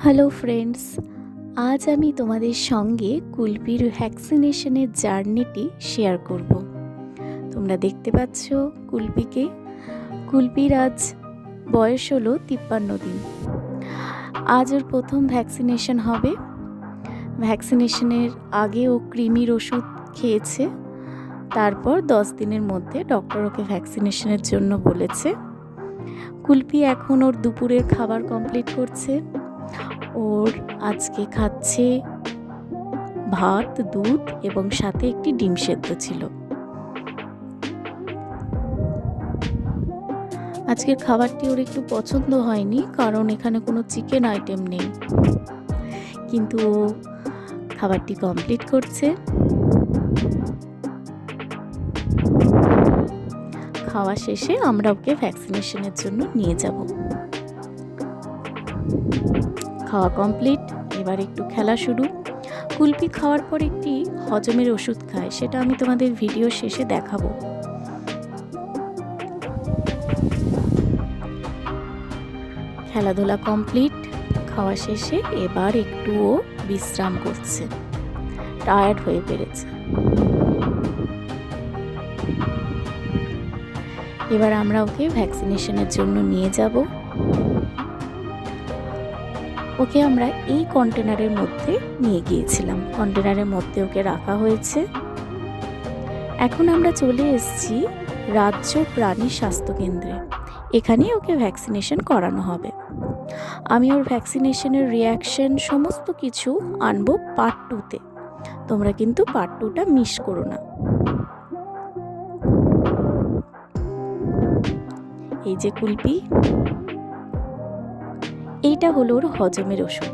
Hello friends, আজ আমি তোমাদের সঙ্গে কুলপির ভ্যাকসিনেশনের জার্নিটি শেয়ার করব। তোমরা দেখতে পাচ্ছ কুলপিকে। কুলপির আজ বয়স হলো 53 দিন। আজ ওর প্রথম ভ্যাকসিনেশন হবে। ভ্যাকসিনেশনের আগে ও কৃমির ওষুধ খেয়েছে। তারপর 10 দিনের মধ্যে ডক্টর ওকে ভ্যাকসিনেশনের জন্য বলেছে। কুলপি এখন ওর দুপুরের খাবার কমপ্লিট করছে। ওর আজকে খাচ্ছে ভাত, দুধ এবং সাথে একটি ডিম সেদ্ধ ছিল। আজকের খাবারটি ওর একটু পছন্দ হয়নি, কারণ এখানে কোনো চিকেন আইটেম নেই, কিন্তু ও খাবারটি কমপ্লিট করছে। খাওয়া শেষে আমরা ওকে ভ্যাকসিনেশনের জন্য নিয়ে যাব। খাওয়া কমপ্লিট, এবার একটু খেলা শুরু। কুলপি খাওয়ার পর একটি হজমের ওষুধ খায়, সেটা আমি তোমাদের ভিডিও শেষে দেখাবো। খেলাধুলা কমপ্লিট, খাওয়া শেষে এবার একটু ও বিশ্রাম করছে, টায়ার্ড হয়ে পেরেছে। এবার আমরা ওকে ভ্যাকসিনেশনের জন্য নিয়ে যাব। ওকে আমরা এই কন্টেনারের মধ্যে নিয়ে গিয়েছিলাম, কন্টেনারের মধ্যে ওকে রাখা হয়েছে। এখন আমরা চলে এসেছি রাজ্য প্রাণী স্বাস্থ্য কেন্দ্রে। এখানে ওকে ভ্যাকসিনেশন করানো হবে। আমি ওর ভ্যাকসিনেশনের রিয়াকশন সমস্ত কিছু আনবো পার্ট 2-তে। তোমরা কিন্তু পার্ট 2টা মিস করো না। এই যে কুলপি, এইটা হলো ওর হজমের ওষুধ।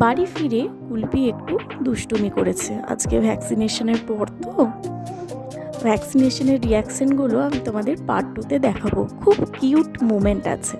বাড়ি ফিরে কুলপি একটু দুষ্টুমি করেছে আজকে ভ্যাকসিনেশনের পর, তো ভ্যাকসিনেশনের রিয়াকশনগুলো আমি তোমাদের পার্ট 2-তে দেখাবো। খুব কিউট মোমেন্ট আছে।